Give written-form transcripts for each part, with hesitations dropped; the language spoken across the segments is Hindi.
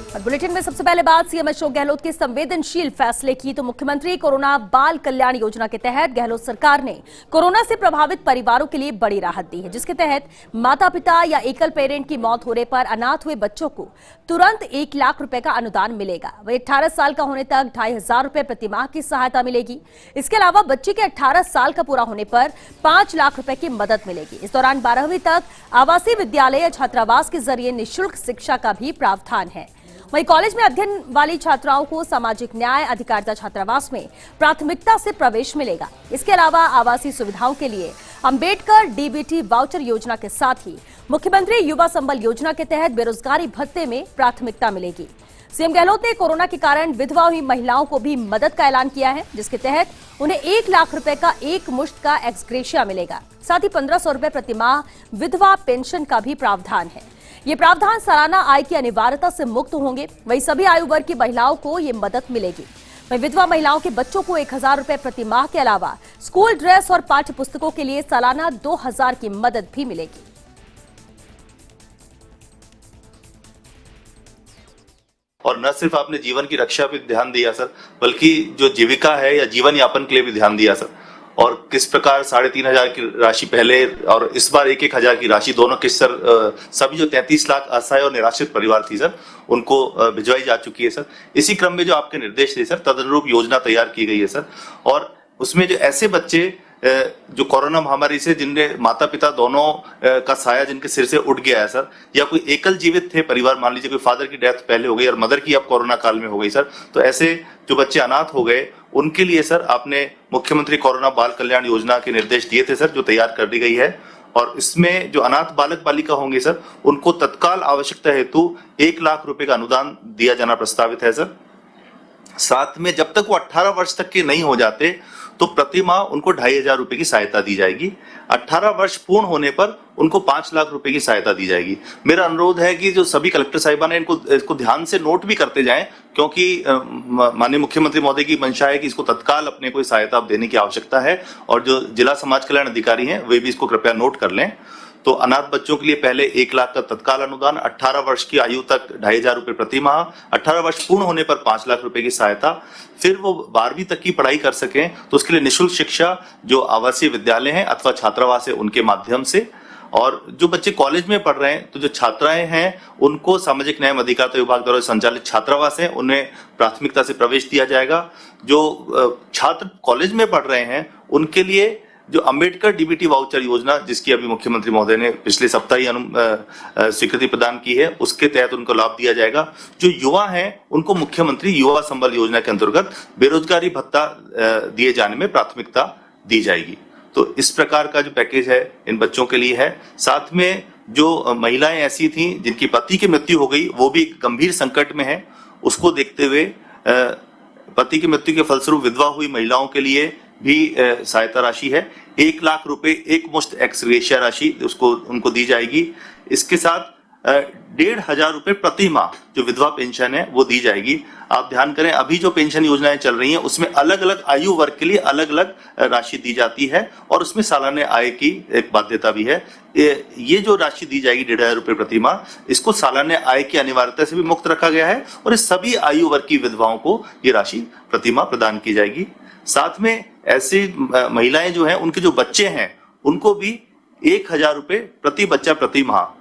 और बुलेटिन में सबसे पहले बात सीएम अशोक गहलोत के संवेदनशील फैसले की। तो मुख्यमंत्री कोरोना बाल कल्याण योजना के तहत गहलोत सरकार ने कोरोना से प्रभावित परिवारों के लिए बड़ी राहत दी है, जिसके तहत माता पिता या एकल पेरेंट की मौत होने पर अनाथ हुए बच्चों को तुरंत 1 लाख रुपए का अनुदान मिलेगा। वही 18 साल का होने तक 2500 रुपए प्रति माह की सहायता मिलेगी। इसके अलावा बच्चे के 18 साल का पूरा होने पर 5 लाख रुपए की मदद मिलेगी। इस दौरान 12वीं तक आवासीय विद्यालय या छात्रावास के जरिए निःशुल्क शिक्षा का भी प्रावधान है। वहीं कॉलेज में अध्ययन वाली छात्राओं को सामाजिक न्याय अधिकारिता छात्रावास में प्राथमिकता से प्रवेश मिलेगा। इसके अलावा आवासीय सुविधाओं के लिए अंबेडकर डीबीटी वाउचर योजना के साथ ही मुख्यमंत्री युवा संबल योजना के तहत बेरोजगारी भत्ते में प्राथमिकता मिलेगी। सीएम गहलोत ने कोरोना के कारण विधवा हुई महिलाओं को भी मदद का ऐलान किया है, जिसके तहत उन्हें 1 लाख रुपए का एक मुश्त का एक्सग्रेशिया मिलेगा। साथ ही 1500 रुपए प्रति माह विधवा पेंशन का भी प्रावधान है। ये प्रावधान सालाना आय की अनिवार्यता से मुक्त होंगे। वहीं सभी आयु वर्ग की महिलाओं को ये मदद मिलेगी। वहीं विधवा महिलाओं के बच्चों को 1000 रुपए प्रति माह के अलावा स्कूल ड्रेस और पाठ्य पुस्तकों के लिए सालाना 2000 की मदद भी मिलेगी। और न सिर्फ आपने जीवन की रक्षा पे ध्यान दिया सर, बल्कि जो जीविका है या जीवन यापन के लिए भी ध्यान दिया सर। और किस प्रकार 3500 की राशि पहले और इस बार 1-1000 की राशि दोनों किस्त सर सभी जो 33 लाख असहाय और निराश्रित परिवार थी सर उनको भिजवाई जा चुकी है सर। इसी क्रम में जो आपके निर्देश थे सर, तदनुरूप योजना तैयार की गई है सर। और उसमें जो ऐसे बच्चे जो कोरोना महामारी से जिनके माता पिता दोनों का साया जिनके सिर से उठ गया है सर, या कोई एकल जीवित थे परिवार, मान लीजिए कोई फादर की डेथ पहले हो गई और मदर की अब कोरोना काल में हो गई सर, तो ऐसे जो बच्चे अनाथ हो गए उनके लिए सर आपने मुख्यमंत्री कोरोना बाल कल्याण योजना के निर्देश दिए थे सर, जो तैयार कर दी गई है। और इसमें जो अनाथ बालक बालिका होंगे सर, उनको तत्काल आवश्यकता हेतु 1 लाख रुपए का अनुदान दिया जाना प्रस्तावित है सर। साथ में जब तक वो 18 वर्ष तक के नहीं हो जाते तो प्रति माह उनको 2500 रुपए की सहायता दी जाएगी। 18 वर्ष पूर्ण होने पर उनको 5 लाख रुपए की सहायता दी जाएगी। मेरा अनुरोध है कि जो सभी कलेक्टर साहिबान है इसको ध्यान से नोट भी करते जाएं, क्योंकि माननीय मुख्यमंत्री महोदय की मंशा है कि इसको तत्काल अपने को सहायता देने की आवश्यकता है। और जो जिला समाज कल्याण अधिकारी हैं वे भी इसको कृपया नोट कर लें। तो अनाथ बच्चों के लिए पहले 1 लाख का तत्काल अनुदान, 18 वर्ष की आयु तक 2500 रुपए प्रति माह, 18 वर्ष पूर्ण होने पर 5 लाख रुपए की सहायता। फिर वो 12वीं तक की पढ़ाई कर सकें तो उसके लिए निःशुल्क शिक्षा जो आवासीय विद्यालय हैं अथवा छात्रावास है उनके माध्यम से। और जो बच्चे कॉलेज में पढ़ रहे हैं तो जो छात्राएं हैं उनको सामाजिक न्याय अधिकारिता विभाग द्वारा संचालित छात्रावास है उन्हें प्राथमिकता से प्रवेश दिया जाएगा। जो छात्र कॉलेज में पढ़ रहे हैं उनके लिए जो अंबेडकर डीबीटी वाउचर योजना, जिसकी अभी मुख्यमंत्री महोदय ने पिछले सप्ताह ही स्वीकृति प्रदान की है, उसके तहत उनको लाभ दिया जाएगा। जो युवा हैं उनको मुख्यमंत्री युवा संबल योजना के अंतर्गत बेरोजगारी भत्ता दिए जाने में प्राथमिकता दी जाएगी। तो इस प्रकार का जो पैकेज है इन बच्चों के लिए है। साथ में जो महिलाएं ऐसी थी जिनकी पति की मृत्यु हो गई, वो भी गंभीर संकट में है, उसको देखते हुए पति की मृत्यु के फलस्वरूप विधवा हुई महिलाओं के लिए भी सहायता राशि है। 1 लाख रुपए एक मुश्त एक्सग्रेशिया राशि उसको उनको दी जाएगी। इसके साथ 1500 रुपए प्रति माह जो विधवा पेंशन है वो दी जाएगी। आप ध्यान करें, अभी जो पेंशन योजनाएं चल रही हैं उसमें अलग अलग आयु वर्ग के लिए अलग अलग राशि दी जाती है और उसमें सालाना आय की एक बाध्यता भी है। ये जो राशि दी जाएगी 1500 रुपए प्रति माह, इसको सालाना आय की अनिवार्यता से भी मुक्त रखा गया है और इस सभी आयु वर्ग की विधवाओं को ये राशि प्रति माह प्रदान की जाएगी। साथ में ऐसी महिलाएं जो हैं उनके जो बच्चे हैं उनको भी 1000 रुपए प्रति बच्चा प्रति माह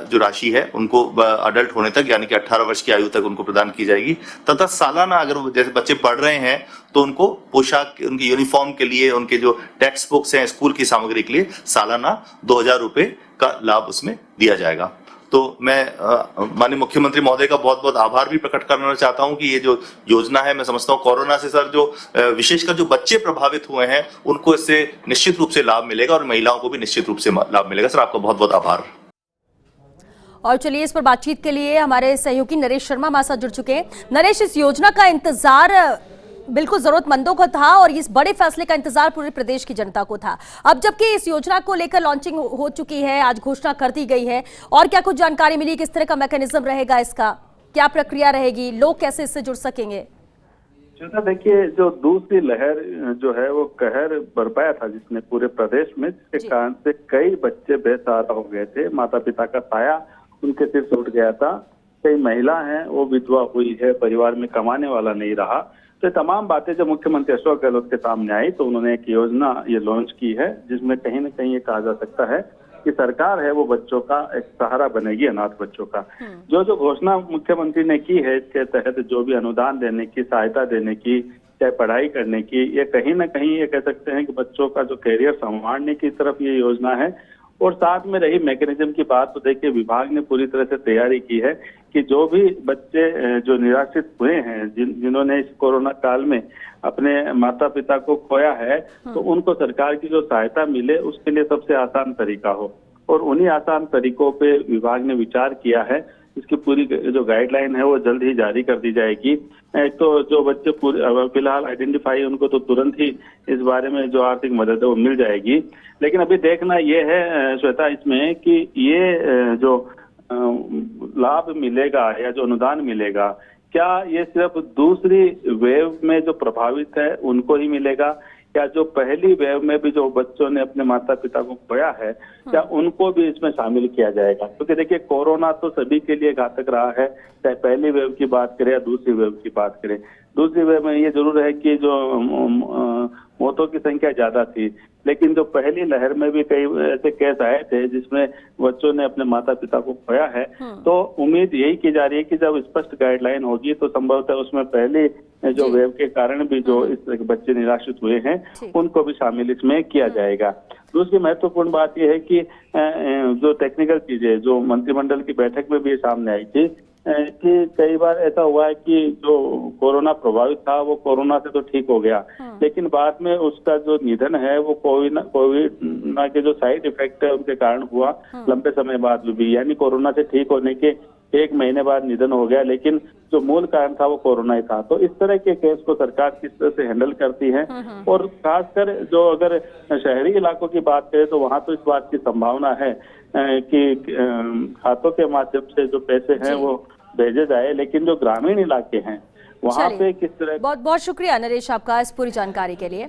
जो राशि है उनको अडल्ट होने तक यानी कि 18 वर्ष की आयु तक उनको प्रदान की जाएगी। तथा सालाना अगर जैसे बच्चे पढ़ रहे हैं तो उनको पोशाक, उनकी यूनिफॉर्म के लिए, उनके जो टेक्स्ट बुक्स हैं, स्कूल की सामग्री के लिए सालाना 2000 रुपए का लाभ उसमें दिया जाएगा। तो मैं माननीय मुख्यमंत्री महोदय का बहुत बहुत आभार भी प्रकट करना चाहता हूं कि ये जो योजना है, मैं समझता हूं कोरोना से सर जो विशेषकर जो बच्चे प्रभावित हुए हैं उनको इससे निश्चित रूप से लाभ मिलेगा और महिलाओं को भी निश्चित रूप से लाभ मिलेगा। सर आपका बहुत बहुत आभार। और चलिए इस पर बातचीत के लिए हमारे सहयोगी नरेश शर्मा हमारे साथ जुड़ चुके हैं। नरेश, इस योजना का इंतजार बिल्कुल जरूरतमंदों को था और इस बड़े फैसले का इंतजार पूरे प्रदेश की जनता को था। अब जबकि इस योजना को लेकर लॉन्चिंग हो चुकी है, आज घोषणा कर दी गई है, और क्या कुछ जानकारी मिली? किस तरह का मैकेनिज्म रहेगा, इसका क्या प्रक्रिया रहेगी, लोग कैसे इससे जुड़ सकेंगे? देखिए, जो दूसरी लहर जो है वो कहर बरपाया था जिसने पूरे प्रदेश में, जिसके कारण से कई बच्चे बेसहारा हो गए थे, माता पिता का साया उनके सिर से उठ गया था। कई महिला हैं वो विधवा हुई है, परिवार में कमाने वाला नहीं रहा। तो ये तमाम बातें जब मुख्यमंत्री अशोक गहलोत के सामने आई तो उन्होंने एक योजना ये लॉन्च की है, जिसमें कहीं न कहीं ये कहा जा सकता है कि सरकार है वो बच्चों का एक सहारा बनेगी, अनाथ बच्चों का। जो जो घोषणा मुख्यमंत्री ने की है, इसके तहत जो भी अनुदान देने की, सहायता देने की, चाहे पढ़ाई करने की, ये कहीं न कहीं ये कह सकते हैं कि बच्चों का जो करियर संवारने की तरफ ये योजना है। और साथ में रही मैकेनिज्म की बात तो देखिए विभाग ने पूरी तरह से तैयारी की है कि जो भी बच्चे जो निराश्रित हुए हैं, जिन्होंने इस कोरोना काल में अपने माता पिता को खोया है, तो उनको सरकार की जो सहायता मिले उसके लिए सबसे आसान तरीका हो। और उन्हीं आसान तरीकों पे विभाग ने विचार किया है। इसकी पूरी जो गाइडलाइन है वो जल्द ही जारी कर दी जाएगी। एक तो जो बच्चे फिलहाल आइडेंटिफाई, उनको तो तुरंत ही इस बारे में जो आर्थिक मदद है वो मिल जाएगी। लेकिन अभी देखना ये है श्वेता इसमें कि ये जो लाभ मिलेगा या जो अनुदान मिलेगा, क्या ये सिर्फ दूसरी वेव में जो प्रभावित है उनको ही मिलेगा, या जो पहली वेव में भी जो बच्चों ने अपने माता पिता को खोया है, क्या उनको भी इसमें शामिल किया जाएगा? क्योंकि देखिए कोरोना तो सभी के लिए घातक रहा है, चाहे पहली वेव की बात करें या दूसरी वेव की बात करें। दूसरी वेव में ये जरूर है कि जो मौतों की संख्या ज्यादा थी, लेकिन जो पहली लहर में भी कई ऐसे केस आए थे जिसमें बच्चों ने अपने माता पिता को खोया है। तो उम्मीद यही की जा रही है कि जब स्पष्ट गाइडलाइन होगी तो संभवतः उसमें पहले जो वेव के कारण भी जो इस तरह के बच्चे निराश्रित हुए हैं उनको भी शामिल इसमें किया जाएगा। दूसरी महत्वपूर्ण बात यह है कि जो टेक्निकल चीजें जो मंत्रिमंडल की बैठक में भी सामने आई थी कि कई बार ऐसा हुआ है कि जो कोरोना प्रभावित था वो कोरोना से तो ठीक हो गया, लेकिन बाद में उसका जो निधन है वो कोविड के जो साइड इफेक्ट है उनके कारण हुआ लंबे समय बाद भी, यानी कोरोना से ठीक होने के 1 महीने बाद निधन हो गया, लेकिन जो मूल कारण था वो कोरोना ही था। तो इस तरह के केस को सरकार किस तरह से हैंडल करती है, और खासकर जो अगर शहरी इलाकों की बात करें तो वहां तो इस बात की संभावना है कि खातों के माध्यम से जो पैसे हैं वो भेजे जाए, लेकिन जो ग्रामीण इलाके हैं वहां पे किस तरह। बहुत बहुत शुक्रिया नरेश आपका इस पूरी जानकारी के लिए।